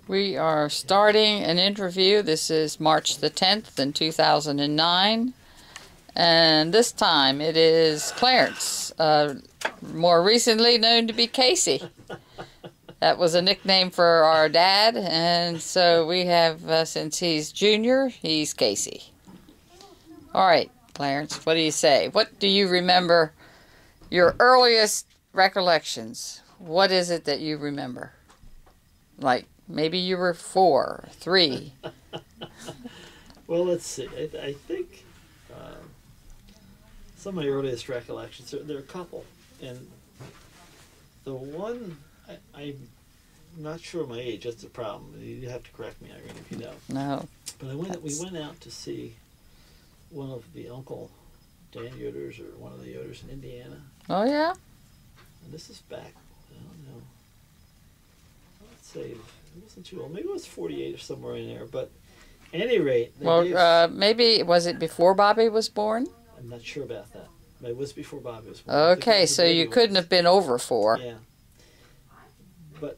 We are starting an interview. This is March the 10th in 2009. And this time it is Clarence, more recently known to be Casey. That was a nickname for our dad, and so we have, since he's Junior, he's Casey. All right, Clarence, what do you say? What do you remember, your earliest recollections? What is it that you remember? Like, maybe you were 4, 3. Well, let's see. I think some of my earliest recollections, there are a couple. And the one, I'm not sure my age, that's the problem. You have to correct me, Irene, if you know. No. But we went out to see one of the Uncle Dan Yoders, or one of the Yoders in Indiana. Oh, yeah? And this is back, I don't know, let's say, it wasn't too old. Maybe it was 48 or somewhere in there. But at any rate, maybe, was it before Bobby was born? I'm not sure about that. But it was before Bobby was born. Okay, so you couldn't have been over 4. Yeah. But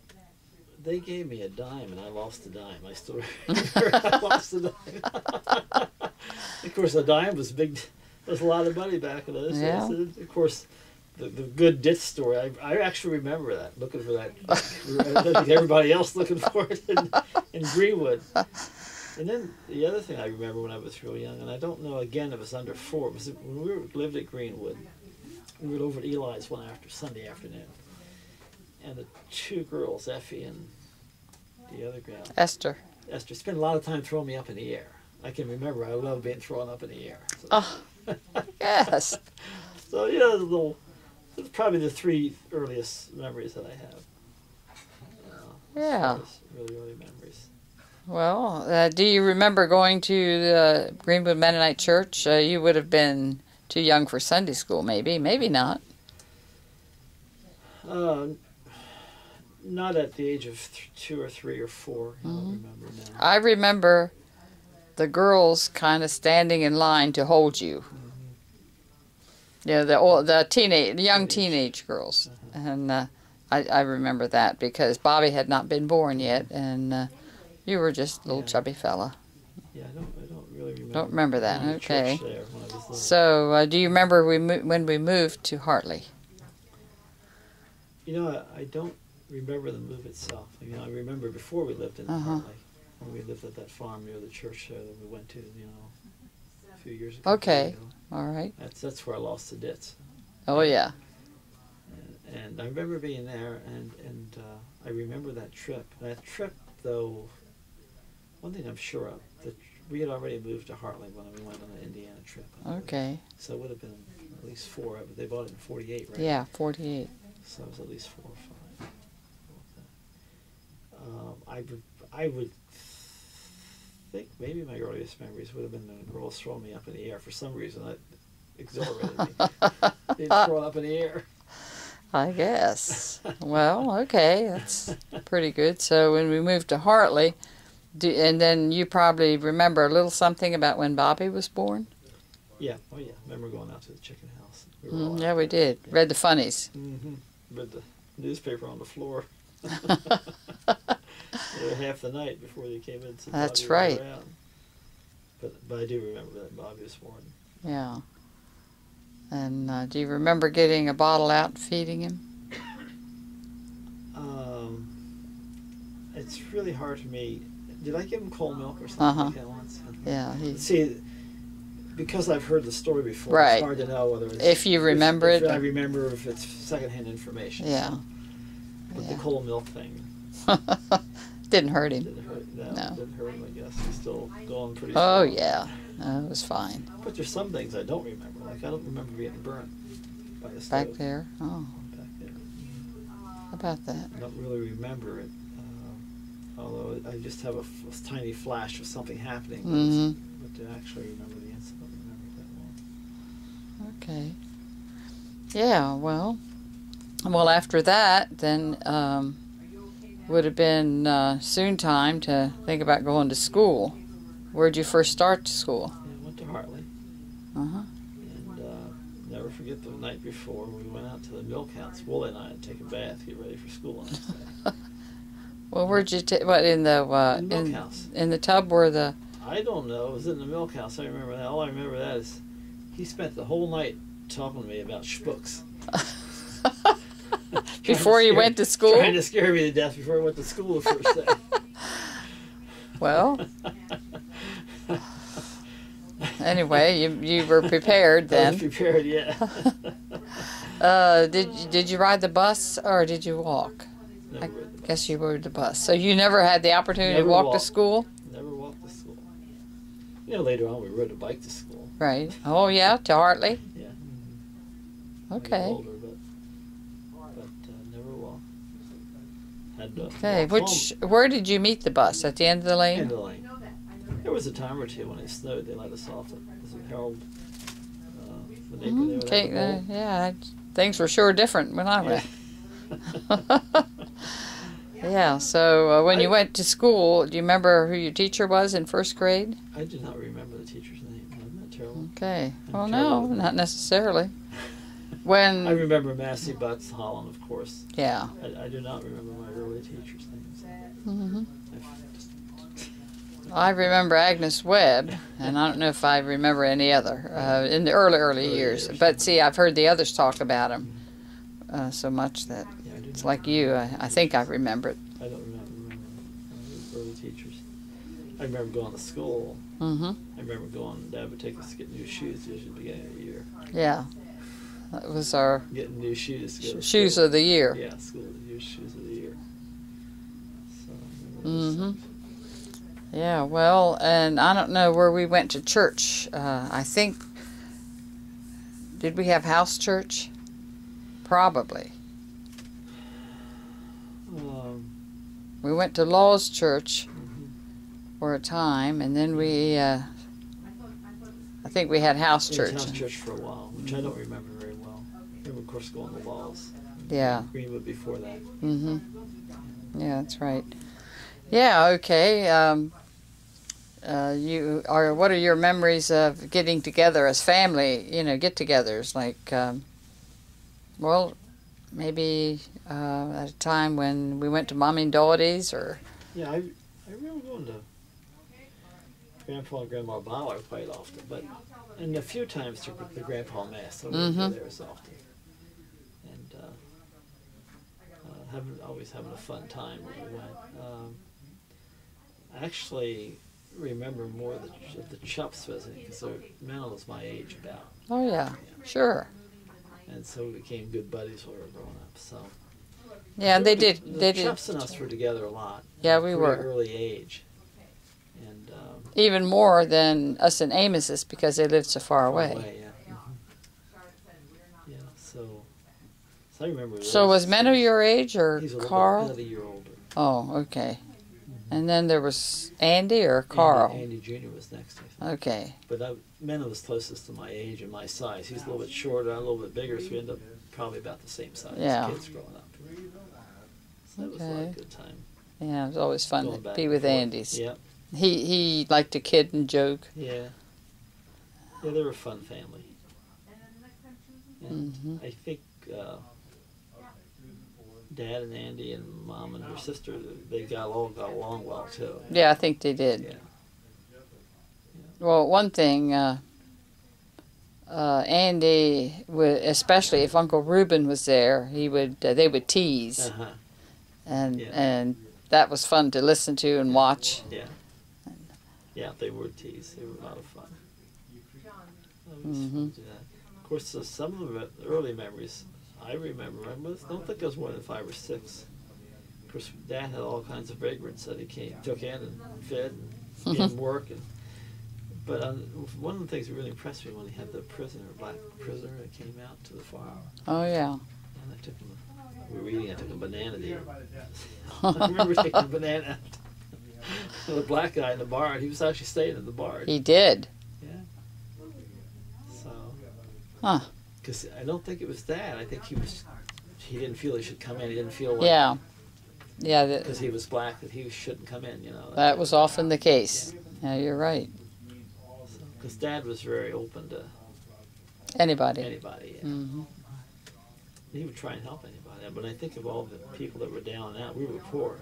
they gave me a dime, and I lost a dime. I still remember I lost a dime. Of course, a dime was big. There was a lot of money back in those days. And of course, the good ditch story, I actually remember that, looking for that. I think everybody else looking for it in Greenwood. And then the other thing I remember when I was real young, and I don't know again if it was under 4, was when we lived at Greenwood. We were over at Eli's one Sunday afternoon, and the 2 girls, Effie and the other gal, Esther, spent a lot of time throwing me up in the air. I can remember I love being thrown up in the air. So. Oh, yes. So yeah, it's probably the 3 earliest memories that I have. Yeah. Really early memories. Well, do you remember going to the Greenwood Mennonite Church? You would have been too young for Sunday school, maybe. Maybe not. Not at the age of 2 or 3 or 4. I don't remember now. I remember the girls kind of standing in line to hold you. Yeah, the young teenage girls. And I remember that because Bobby had not been born yet, and you were just a little chubby fella. Yeah, I don't really remember. Don't remember that, okay. There when I was little. So, do you remember when we moved to Hartley? I don't remember the move itself. I remember before we lived in Hartley, when we lived at that farm near the church that we went to, a few years ago. Okay, all right. That's where I lost the dits. Oh, yeah. And I remember being there, and I remember that trip. That trip, though, one thing I'm sure of, that we had already moved to Hartley when we went on the Indiana trip. Okay. So it would have been at least 4. But they bought it in 48, right? Yeah, 48. So it was at least 4 or 5. I would think maybe my earliest memories would have been when girls throwing me up in the air. For some reason, that exhilarated me. They'd throw up in the air. I guess. Well, okay, that's pretty good. So when we moved to Hartley, and then you probably remember a little something about when Bobby was born? Yeah, oh yeah. I remember going out to the chicken house. Yeah, we did. Yeah. Read the funnies. Read the newspaper on the floor. Half the night before they came in. That's right. But I do remember that Bobby was born. Yeah. And do you remember getting a bottle out and feeding him? It's really hard for me. Did I give him cold milk or something like that once? Yeah. See, because I've heard the story before, right. It's hard to know whether it's... If you remember it. I remember if it's secondhand information. Yeah. But the cold milk thing... Didn't hurt him. Didn't hurt, no. Didn't hurt him, I guess. He's still going pretty strong. Oh, yeah. It was fine. But there's some things I don't remember. Like, I don't remember getting burnt by a stove. Back there? Oh. Back there. How about that? I don't really remember it. Although I just have a tiny flash of something happening. But to actually remember the incident, I don't remember it that well. Okay. Yeah, well, after that, then would have been soon time to think about going to school. Where'd you first start to school? Yeah, I went to Hartley. And never forget the night before we went out to the milk house. Wooly and I had to take a bath, get ready for school the next day. Well, where'd you take, what, in the, In the milk house. in the tub where the, I don't know. It was in the milk house. I remember that. All I remember that is he spent the whole night talking to me about spooks. before you went to school? Trying to scare me to death before I went to school the first day. Well, anyway, you were prepared then. I was prepared, yeah. Did you ride the bus or did you walk? Never I rode the bus. guess you rode the bus. So you never had the opportunity Never to walk to walked. school? Never walked to school. You know, later on we rode a bike to school. Right. Oh, yeah, to Hartley? Yeah. I got Okay. older, but never walked. Had to Okay. walk Where did you meet the bus? At the end of the home. lane? End of the lane. There was a time or two when it snowed. They let us off. It was a Harold. The neighbor there. Okay. Yeah. Things were sure different when I went. Yeah. So when you went to school, do you remember who your teacher was in first grade? I do not remember the teacher's name. Isn't that terrible? Okay. Well, I'm no, terrible with not necessarily. When I remember Massey Butts Holland, of course. yeah. I do not remember my early teacher's names. Hmm. I remember Agnes Webb, and I don't know if I remember any other in the early years. But see, I've heard the others talk about him so much that Yeah, I do it's not. like you. I think I remember it. I don't remember early teachers. I remember going to school. Hmm. I remember going. Dad would take us to get new shoes usually at the beginning of the year. Yeah, that was our Getting new shoes. To go to shoes school. of the year. Yeah, school new shoes of the year. So I remember those Mhm. things. Yeah, well, and I don't know where we went to church. I think, did we have house church? Probably. We went to Law's church for a time, and then we, I think we had house It was church. house church for a while, which I don't remember very well. I remember, of course, going to Laws. Yeah. Greenwood before that. Mm-hmm. Yeah, that's right. Yeah, okay. What are your memories of getting together as family, get-togethers, like, well, maybe at a time when we went to Mommy and Doherty's, or... Yeah, I remember going to Grandpa and Grandma Bauer quite often, and a few times to the Grandpa Mass. I wouldn't go there as often. And always having a fun time when we went. I actually remember more of the Chups visiting, because Mel was my age about. Oh, yeah, sure. And so we became good buddies while we were growing up. So Yeah, they did. The Chups and us were together a lot. Yeah, at we a were. pretty early age. And even more than us and Amos's, because they lived so far away. Yeah. Yeah. So I remember. So was Menno your age, or He's Carl? about a year older. Oh, okay. And then there was Andy or Carl? Andy Jr. was next, I think. Okay. But Menno was closest to my age and my size. He's a little bit shorter, I'm a little bit bigger, so we end up probably about the same size Yeah. as kids growing up. So that was a lot of good time. Yeah, it was always fun Going to back be and with forth. Andy's. Yep. He liked to kid and joke. Yeah. Yeah, they were a fun family. And I think Dad and Andy and Mom and her sister, they got along well too. Yeah, I think they did. Yeah. Well, one thing, Andy would, especially if Uncle Reuben was there, they would tease, Uh-huh. and that was fun to listen to and watch. Yeah. Yeah, they were teased. They were a lot of fun. Always fun to do that. Of course, some of the early memories I remember. I don't think I was more than 5 or 6. Of course, Dad had all kinds of vagrants that he took in and fed and gave them work. But one of the things that really impressed me when he had the black prisoner that came out to the farm. Oh, yeah. And I took him, we were eating, I took a banana to him. I remember taking a banana out to the black guy in the barn. He was actually staying in the barn. He did. Yeah. So. Huh. Because I don't think it was Dad. I think he didn't feel he should come in. He didn't feel like. Yeah. Yeah. Because he was black, that he shouldn't come in, That was often the case. Yeah, you're right. Because Dad was very open to Anybody. anybody. Yeah. Mm-hmm. He would try and help anybody. But I think of all the people that were down and out, we were poor.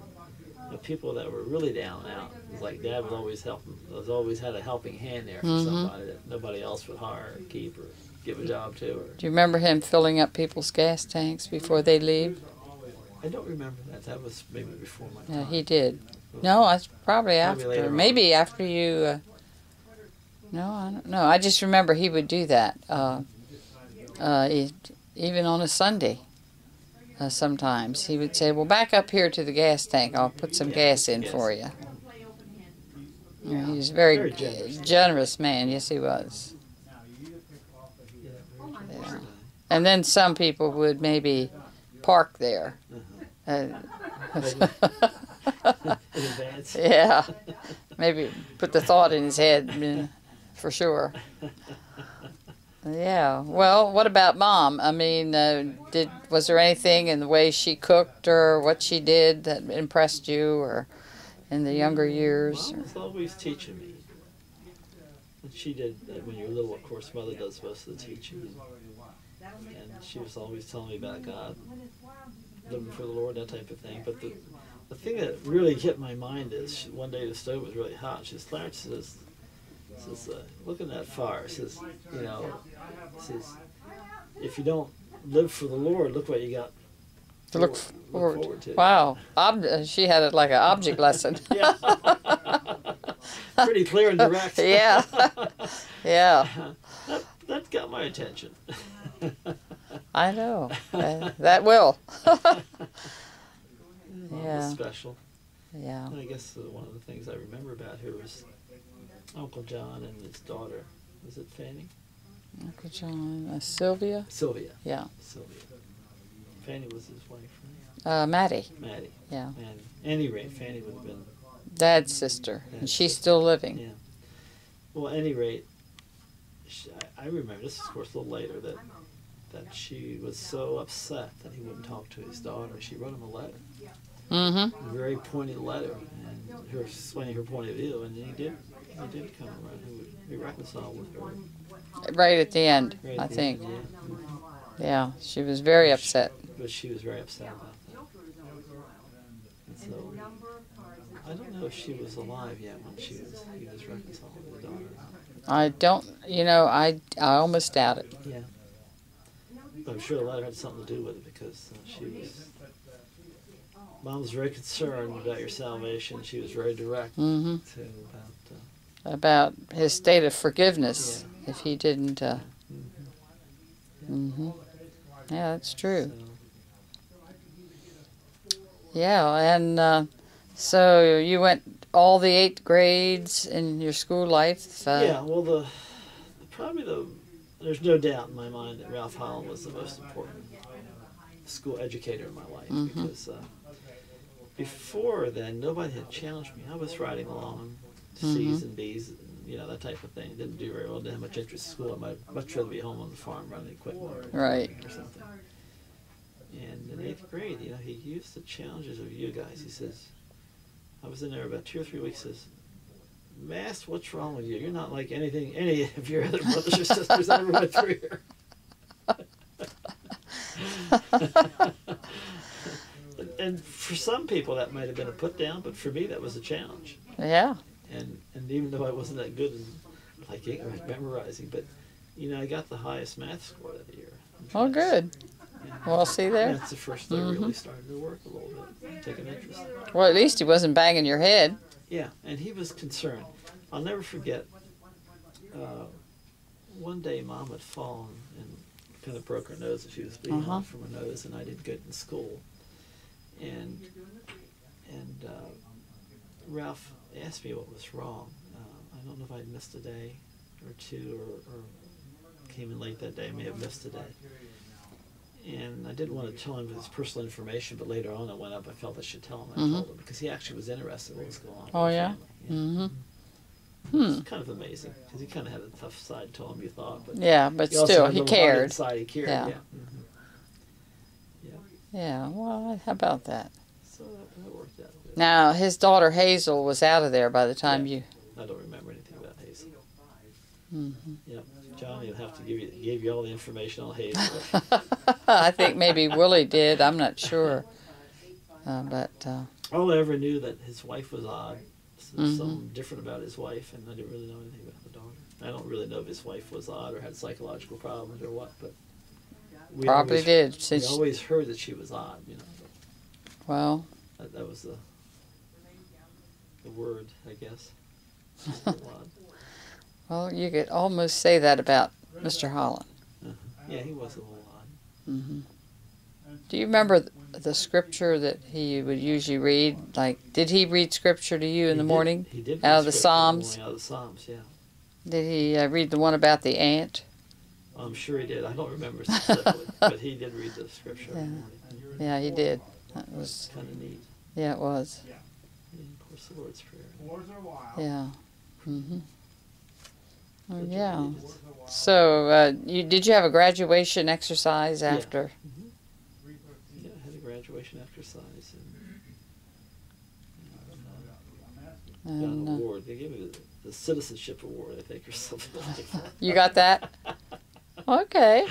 the people that were really down and out. It was like Dad would always help them. Was always had a helping hand there for Mm-hmm. somebody that nobody else would hire or keep or give a job to. Or Do you remember him filling up people's gas tanks before they leave? I don't remember that. That was maybe before my Yeah, time. he did. No, it's probably after. later on. Maybe after you. No, I don't know. I just remember he would do that. Even on a Sunday. Sometimes he would say, "Well, back up here to the gas tank. I'll put some gas in for you." Yeah, he was a very generous man. Yes, he was. Yeah. And then some people would maybe park there. In advance. Yeah, maybe put the thought in his head, for sure. Yeah. Well, what about Mom? I mean, was there anything in the way she cooked or what she did that impressed you, or in the younger years? Mom was always teaching me. And she did when you're little. Of course, Mother does most of the teaching. And she was always telling me about God, living for the Lord, that type of thing. But the thing that really hit my mind is one day the stove was really hot. She says, "Clarence," says, "look at that fire." Says, says, "If you don't live for the Lord, look what you got To look forward, forward to." Wow. She had it like an object lesson. Yeah. Pretty clear and direct. Yeah. Yeah. That got my attention. I know. That will. Mom Yeah. was special. Yeah. And I guess one of the things I remember about her was Uncle John and his daughter. Was it Fanny? Uncle John. Sylvia? Sylvia. Yeah. Sylvia. Fanny was his wife, right? Maddie. Maddie. Yeah. And at any rate, Fanny would have been. Dad's sister. And she's still living. Yeah. Well, at any rate, I remember, this is of course a little later, that she was so upset that he wouldn't talk to his daughter. She wrote him a letter. Mm-hmm. A very pointed letter, and her explaining her point of view, and he did come around. He reconciled with her. Right at the end, Right I at the think. end, yeah. Yeah, she was very upset. But she was very upset about that. And so, I don't know if she was alive yet when he was reconciled with his daughter. I don't, I almost doubt it. Yeah. But I'm sure the letter had something to do with it because Mom was very concerned about your salvation. She was very direct Mm-hmm. about About his state of forgiveness if he didn't. Mm-hmm. Yeah, that's true. Yeah, and so you went all the 8 grades in your school life? Yeah, well, there's no doubt in my mind that Ralph Holland was the most important school educator in my life Mm-hmm. because before then, nobody had challenged me. I was riding along, C's and B's, that type of thing. Didn't do very well, didn't have much interest in school. I might much rather be home on the farm running equipment Right. or something. And in 8th grade, he used the challenges of you guys. He says, I was in there about 2 or 3 weeks, says, "Mass, what's wrong with you? You're not like any of your other brothers or sisters I ever went through here." And for some people that might have been a put down, but for me that was a challenge. Yeah. And even though I wasn't that good in like memorizing, but I got the highest math score that year. Oh, good. Yeah. Well, see there? That's the first I really started to work a little bit, take an interest. Well, at least he wasn't banging your head. Yeah, and he was concerned. I'll never forget, one day Mom had fallen and kind of broke her nose, and she was bleeding from her nose, and I didn't get in school. And Ralph asked me what was wrong. I don't know if I'd missed a day or two or came in late that day. I may have missed a day. And I didn't want to tell him his personal information, but later on I went up. I felt I should tell him. I told him because he actually was interested in what was going on. Oh, yeah? It's kind of amazing because he kind of had a tough side to him, you thought. But yeah, but he also still, had a he little heart cared. inside, he cared. Yeah. Yeah. Yeah, well, how about that? So that worked out good. Now, his daughter Hazel was out of there by the time you... I don't remember anything about Hazel. Mm-hmm. Yep. Johnny will have to give you all the information on Hazel. I think maybe Willie did. I'm not sure. All I ever knew that his wife was odd. Mm-hmm. Something different about his wife, and I didn't really know anything about the daughter. I don't really know if his wife was odd or had psychological problems or what, but we Probably did. We always heard that she was odd, you know. Well, that was the word, I guess. Odd. Well, you could almost say that about Mr. Holland. Yeah, he was a little odd. Mm-hmm. Do you remember the scripture that he would usually read? Like, did he read scripture to you in the morning? He did. Out of the Psalms? Out of the Psalms, yeah. Did he read the one about the ant? I'm sure he did. I don't remember specifically, but he did read the scripture every morning. Yeah, he did. That was kind of neat. Yeah, it was. Yeah, of course, the Lord's Prayer. Yeah. Mm-hmm. Oh, yeah. So, did you have a graduation exercise after? Yeah. Mm-hmm. Yeah, I had a graduation exercise and got an award. They gave me the citizenship award, I think, or something like that. You got that? Okay.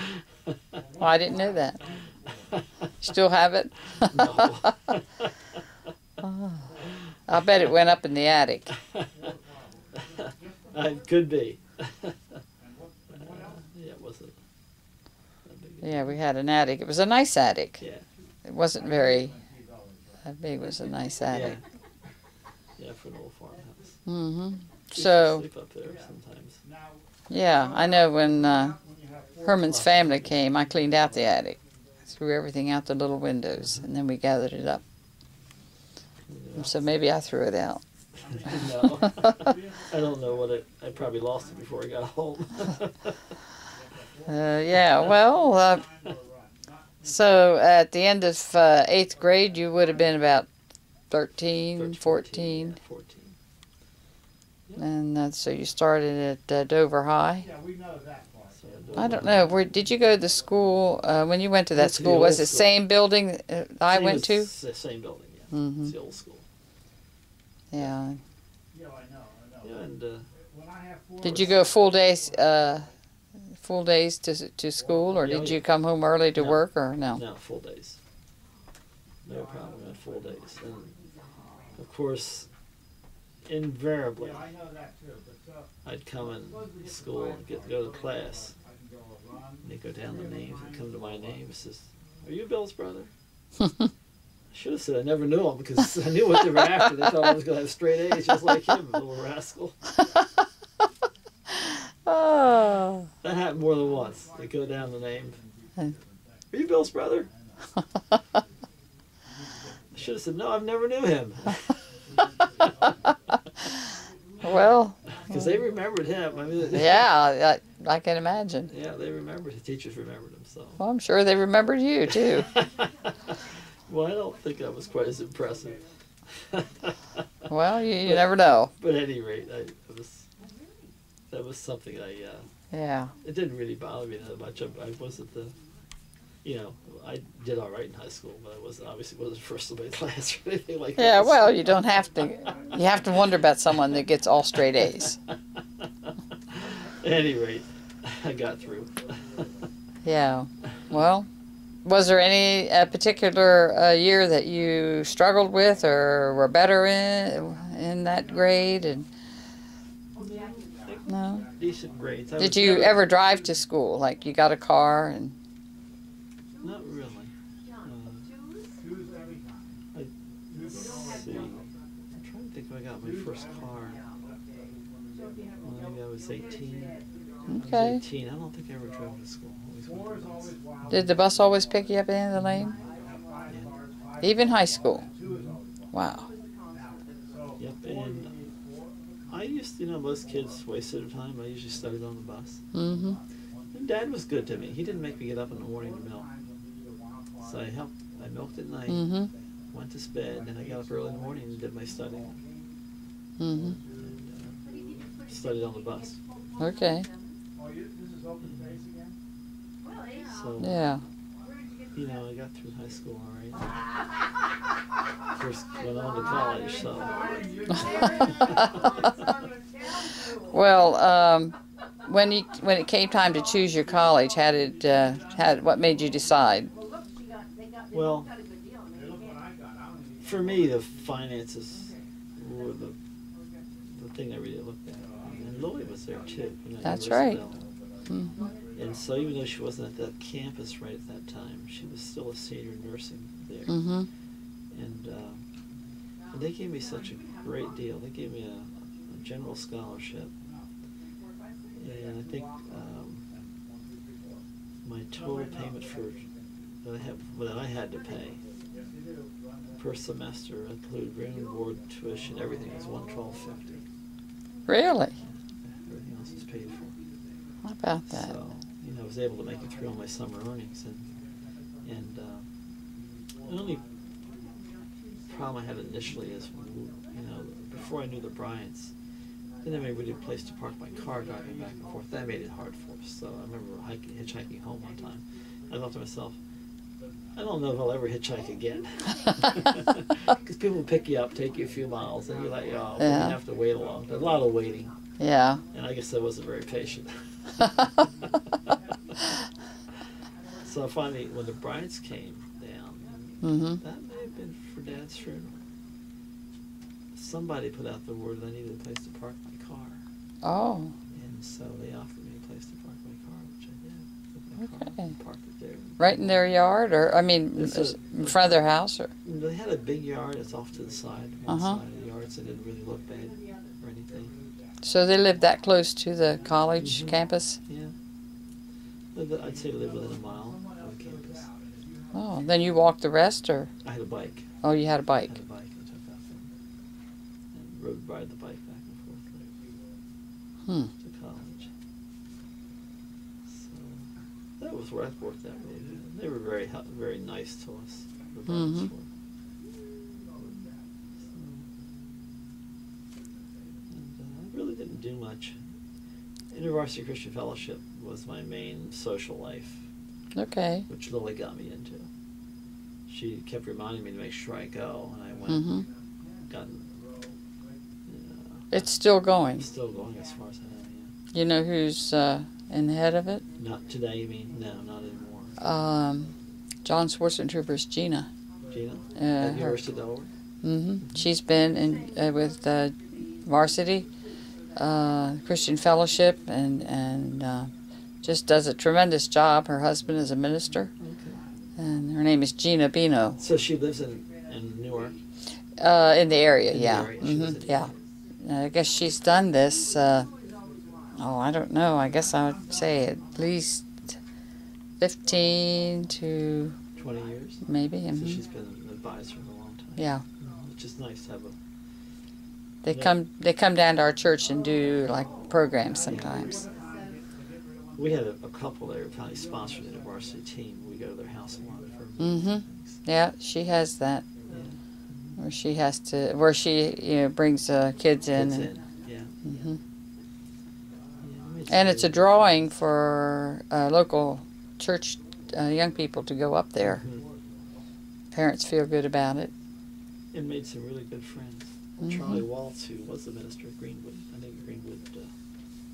Well, I didn't know that. Still have it? No. I bet it went up in the attic. It could be. Yeah, it wasn't. Yeah, we had an attic. It was a nice attic. Yeah. It wasn't very big. It was a nice attic. Yeah, for an old farmhouse. Mm-hmm. So, sleep up there sometimes. Yeah, I know when Herman's family came, I cleaned out the attic. I threw everything out the little windows, and then we gathered it up. Yeah. So maybe I threw it out. No. I don't know what I probably lost it before I got home. Yeah, well, so at the end of 8th grade, you would have been about 13, 14. Yeah, 14. Yep. And so you started at Dover High? Yeah, we know that part. I don't know. Where did you go to the school? When you went to that school, was it the same building I went to? It's the same building, yeah. Mm-hmm. It's the old school. Yeah. Yeah, I know. Yeah, and When I have did you go full days to school, or did you come home early to work, or no? No, full days. No problem at full days. And of course, invariably, I know that too, but I'd come in school and go to class. And they'd go down the names and come to my name and says, "Are you Bill's brother?" I should have said I never knew him, because I knew what they were after. They thought I was going to have straight A's just like him, little rascal. Oh. That happened more than once. They go down the name. Are you Bill's brother? I should have said, no, I've never knew him. Well. Because they remembered him. I mean, yeah, I can imagine. Yeah, they remembered. The teachers remembered him. So. Well, I'm sure they remembered you, too. Well, I don't think I was quite as impressive. Well, you never know. But at any rate, that was something yeah. It didn't really bother me that much. I wasn't I did all right in high school, but I obviously wasn't first in my class or anything like that. Yeah, well, you don't have to. You have to wonder about someone that gets all straight A's. At any rate, I got through. Yeah. Well, was there any particular year that you struggled with or were better in that grade? And no. Decent grades. Did you ever drive to school? Like you got a car and? Not really. Let's see. I'm trying to think if I got my first car. Well, maybe I was 18. Okay. I was 18. I don't think I ever drove to school. Did the bus always pick you up at the end of the lane? Yeah. Even high school? Wow. Yep, and I used to, most kids wasted their time. I usually studied on the bus. Mm-hmm. And Dad was good to me. He didn't make me get up in the morning to milk. So I milked at night, went to bed, and I got up early in the morning and did my studying. Mm-hmm. And studied on the bus. Okay. So, yeah. I got through high school all right. First went on to college, so. Well, when it came time to choose your college, what made you decide? Well, for me, the finances were the thing I really looked at. And Lily was there too. That's right. Mm-hmm. And so even though she wasn't at that campus right at that time, she was still a senior nursing there. Mm-hmm. And they gave me such a great deal. They gave me a general scholarship. And I think my total payment that I had to pay per semester, included room and board, tuition, everything, was $112.50. Really? Everything else is paid for. How about that? So, I was able to make it through all my summer earnings, and the only problem I had initially is, before I knew the Bryants, I didn't have a really place to park my car driving back and forth. That made it hard for us. So I remember hitchhiking home one time. I thought to myself, I don't know if I'll ever hitchhike again. Because people pick you up, take you a few miles, and you're like, oh, you have to wait a lot of waiting. Yeah. And I guess I wasn't very patient. So finally, when the Bryants came down, that may have been for Dad's funeral. Somebody put out the word that I needed a place to park my car. Oh. And so they offered me a place to park my car, which I did. Took my car and parked it there. Right in their yard, or in front of their house, or? They had a big yard. It's off to the side, one side of the yard, so it didn't really look bad or anything. So they lived that close to the college campus? Yeah. I'd say they lived within a mile of the campus. Oh, then you walked the rest, or? I had a bike. Oh, you had a bike. I had a bike. I took off and ride the bike back and forth to college. So that was where I worked that way. They were very nice to us. I really didn't do much. InterVarsity Christian Fellowship was my main social life. Okay. Which Lily got me into. She kept reminding me to make sure I go, and I went. It's still going. It's still going as far as I know. Yeah. You know who's in the head of it? Not today, you mean? No, not anymore. John Schwarzenegger's Gina. Gina? At the University of Delaware? She's been with Varsity Christian Fellowship and just does a tremendous job. Her husband is a minister. Okay. And her name is Gina Bino. So she lives in Newark? In the area, The area. Yeah. I guess she's done this, I don't know. I guess I would say at least 15 to 20 years? Maybe. So she's been an advisor for a long time. Yeah. Which is nice to have a... They come down to our church and do like programs sometimes. We had a couple there who finally sponsored the varsity team. We go to their house a lot for things. Yeah, she has that. Yeah. Where she brings kids in. Yeah. And it's a drawing for local church young people to go up there. Parents feel good about it. And made some really good friends. Charlie Waltz, who was the minister at Greenwood, I think Greenwood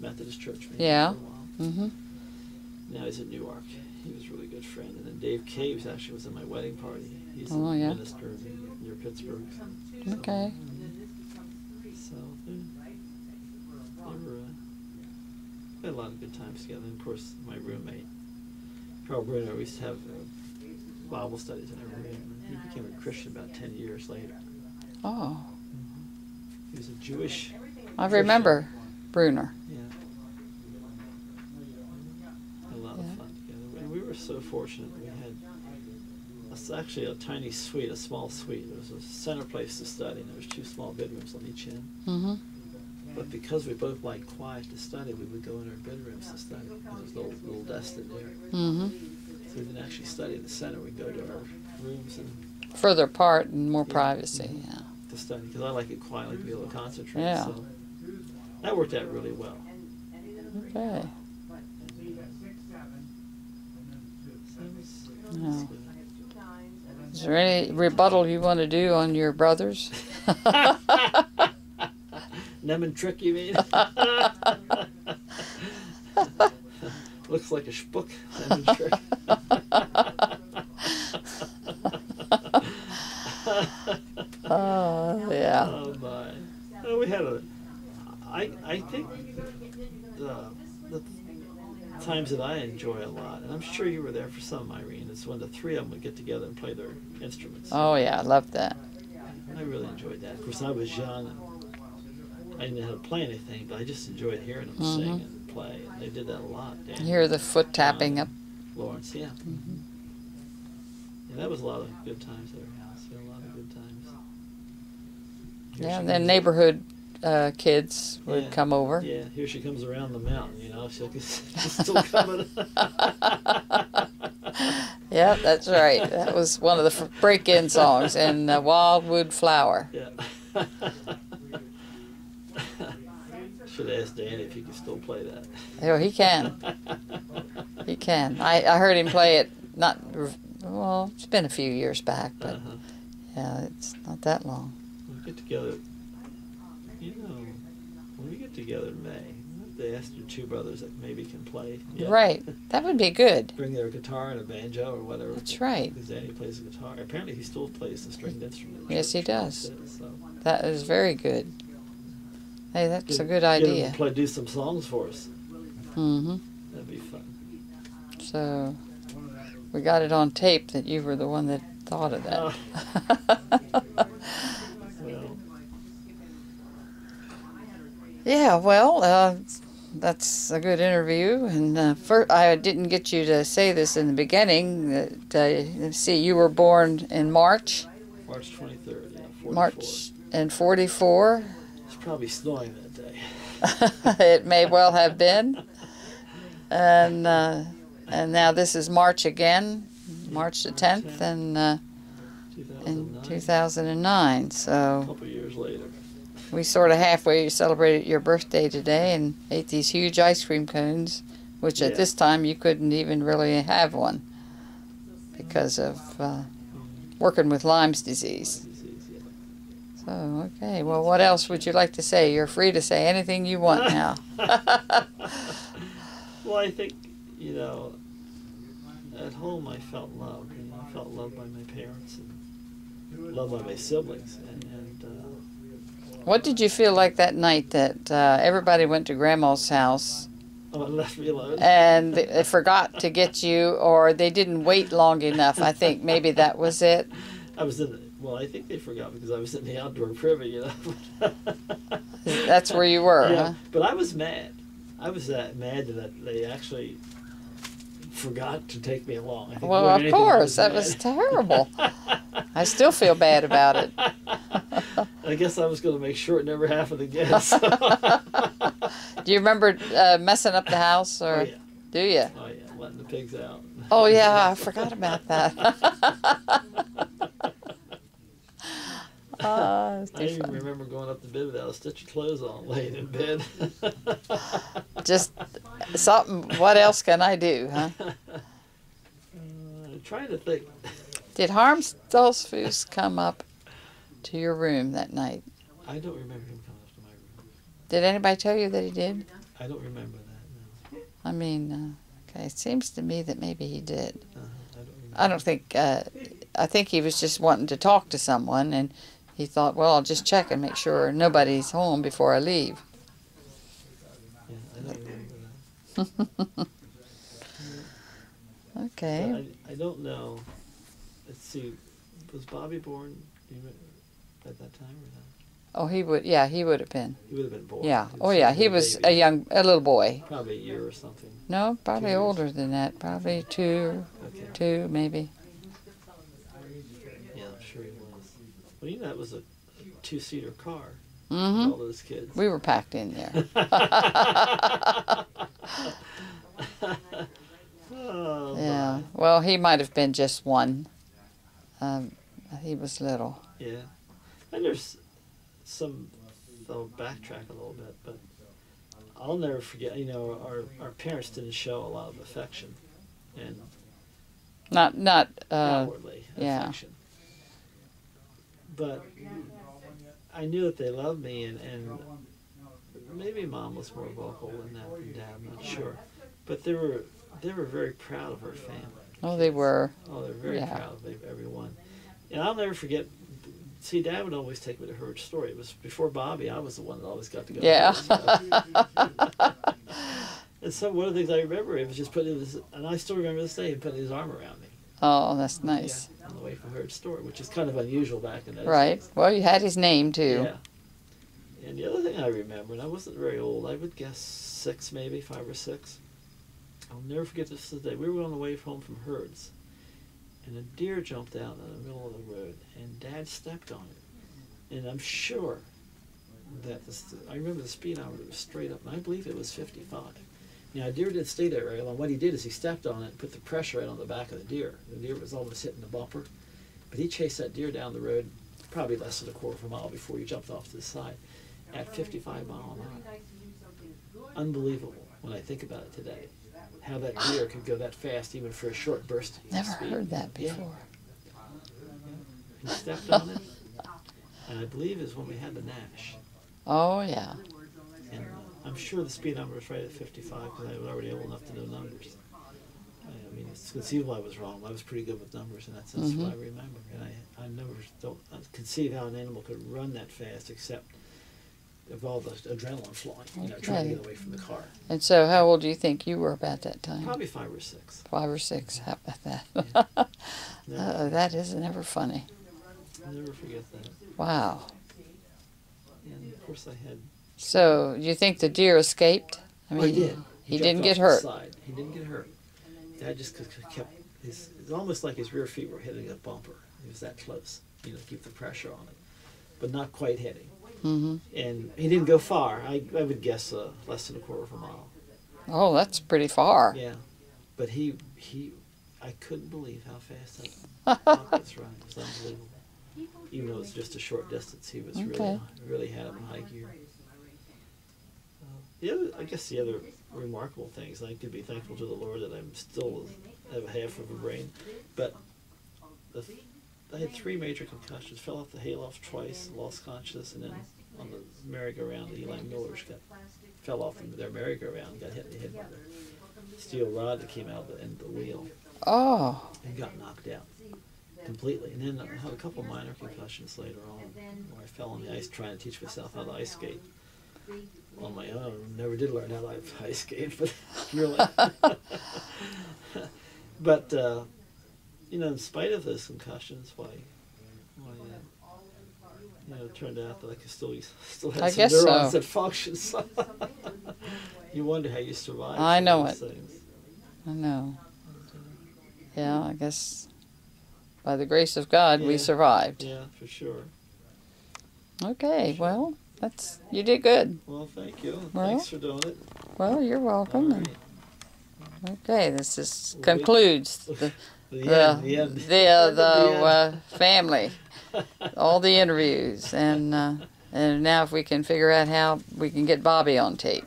Methodist Church. For a while. Now he's at Newark. He was a really good friend. And then Dave Caves actually was at my wedding party. He's a minister near Pittsburgh. Okay. So they had a lot of good times together. And of course, my roommate, Carl Bruno, we used to have Bible studies in our room. He became a Christian about 10 years later. Oh. He was a Jewish I remember Bruner. Yeah. A lot of fun together. And we were so fortunate. We had actually a tiny suite, a small suite. There was a center place to study, and there was 2 small bedrooms on each end. But because we both liked quiet to study, we would go in our bedrooms to study. There was a little desk in there. So we didn't actually study in the center. We'd go to our rooms and further apart and more privacy. Yeah. To study, because I like it quietly to be able to concentrate. Yeah. So that worked out really well. Okay. No. Is there any rebuttal you want to do on your brothers? Lemon trick, you mean? Looks like a shpook. Lemon trick. Oh, yeah. Oh my! Oh, we had a. I think the times that I enjoy a lot, and I'm sure you were there for some, Irene. It's when the three of them would get together and play their instruments. Oh, yeah, I love that. I really enjoyed that. Of course, I was young and I didn't know how to play anything, but I just enjoyed hearing them sing and play. And they did that a lot. You hear the foot tapping up. Lawrence, yeah. Yeah, that was a lot of good times at our house. We had a lot of good times. Yeah, and then neighborhood kids would come over. Yeah, here she comes around the mountain, you know. She's still coming. Yeah, that's right. That was one of the break-in songs in Wildwood Flower. Yeah. Should have asked Danny if he could still play that. Oh, he can. He can. I heard him play it, well, it's been a few years back, but yeah, it's not that long. We'll get together, you know, when we get together in May, they asked your two brothers that maybe can play. Yeah. Right. That would be good. Bring their guitar and a banjo or whatever. That's right. Because Danny plays the guitar. Apparently he still plays the stringed instrument. Yes, he does. So. That is very good. Hey, that's a good Get idea. him to do some songs for us. Mm-hmm. That'd be fun. So, we got it on tape that you were the one that thought of that. Well. Yeah, well, that's a good interview. And first, I didn't get you to say this in the beginning. Let's see, you were born in March. March 23rd, yeah, 44. March in 44. It's probably snowing that day. It may well have been. And now this is March again, March the 10th, and in 2009. A So couple years later. we sort of halfway celebrated your birthday today and ate these huge ice cream cones, which at this time you couldn't even really have one because of working with Lyme's disease. So, okay. Well, what else would you like to say? You're free to say anything you want now. Well, I think, you know, at home I felt loved. You know, I felt loved by my parents and loved by my siblings. And What did you feel like that night that everybody went to Grandma's house left me alone. and they forgot to get you, or they didn't wait long enough? I think maybe that was it. I was well, I think they forgot because I was in the outdoor privy, you know. That's where you were, huh? But I was mad. I was that mad that they actually forgot to take me along. I think Well, of course. That was terrible. I still feel bad about it. I guess I was going to make sure it never happened again. So. Do you remember messing up the house, or Oh, yeah. do you? Oh, yeah, letting the pigs out. Oh, yeah, I forgot about that. I even remember going up to bed without a stitch of clothes on, laying in bed. Just something, what else can I do, huh? I'm trying to think. Did Harmstolzfus come up to your room that night? I don't remember him coming up to my room. Did anybody tell you that he did? I don't remember that, no. I mean, okay, it seems to me that maybe he did. I don't remember. I don't think, I think he was just wanting to talk to someone, and he thought, well, I'll just check and make sure nobody's home before I leave. Yeah, I don't remember that. Okay. I don't know. Let's see. Was Bobby born at that time or not? Oh, he would, yeah, he would have been. He would have been born. Yeah. He Oh, yeah, he was a little boy. Probably a year or something. No, 2 probably years. older than that. Probably two, maybe. Yeah, I'm sure he was. Well, you know, that was a 2-seater car. Mm-hmm. All those kids. We were packed in there. Oh, Yeah. my. Well, he might have been just one. He was little. Yeah. And there's some, I'll backtrack a little bit, but I'll never forget, you know, our parents didn't show a lot of affection and Not outwardly yeah. affection. But I knew that they loved me, and maybe Mom was more vocal than that than Dad, I'm not sure. But they were very proud of her family. Oh, they were. Oh, they're very Yeah. proud of everyone. And I'll never forget see, Dad would always take me to Herd's Store. It was before Bobby. I was the one that always got to go. Yeah. To and so one of the things I remember, it was just putting this, and I still remember this day, him putting his arm around me. Oh, that's nice. Yeah, on the way from Herd's Store, which is kind of unusual back in those Right. days. Well, you had his name too. Yeah. And the other thing I remember, and I wasn't very old, I would guess 6 maybe, 5 or 6. I'll never forget this day. We were on the way home from Herd's, and a deer jumped out in the middle of the road, and Dad stepped on it. And I'm sure that I remember the speedometer was straight up, and I believe it was 55. Now, a deer didn't stay there very long. What he did is he stepped on it and put the pressure right on the back of the deer. The deer was almost hitting the bumper. But he chased that deer down the road, probably less than a quarter of a mile before he jumped off to the side, at 55 miles an hour. Unbelievable when I think about it today. How that deer could go that fast even for a short burst of Never speed. heard that before. He stepped on it, and I believe is when we had the Nash. Oh, yeah. And I'm sure the speedometer was right at 55 because I was already old enough to know numbers. I mean, it's conceivable I was wrong. I was pretty good with numbers, and that's what I remember. And I never don't conceive how an animal could run that fast except of all the adrenaline flowing, trying to get away from the car. And so how old do you think you were about that time? Probably 5 or 6. 5 or 6. How about that? Yeah. That is never funny. I'll never forget that. Wow. And of course I had... So you think the deer escaped? I mean, he did. He jumped didn't off get the hurt. side. He didn't get hurt. Dad just kept it's almost like his rear feet were hitting a bumper. He was that close, to keep the pressure on it, but not quite hitting. Mm-hmm. And he didn't go far. I would guess less than a quarter of a mile. Oh, that's pretty far. Yeah, but I couldn't believe how fast that dog was running. It was unbelievable. Even though it was just a short distance, he was really had him in high gear. I guess the other remarkable things, I could be thankful to the Lord that I'm still have half of a brain, but I had 3 major concussions, fell off the hayloft twice, lost consciousness, and then on the merry-go-round, the Eli Millers fell off their merry-go-round, got hit in the head by the steel rod that came out of the end of the wheel. Oh. And got knocked out completely. And then I had a couple minor concussions later on, where I fell on the ice trying to teach myself how to ice skate on my own. Never did learn how to ice skate, but really. But in spite of those concussions, it turned out that I could still had some neurons that functioned. So you wonder how you survive. I know it. Things. I know. Yeah, I guess by the grace of God we survived. Yeah, for sure. Okay, well, you did good. Well, thank you. Well, thanks for doing it. Well, you're welcome. All right. Okay, this concludes the end. the family, all the interviews, and now if we can figure out how we can get Bobby on tape.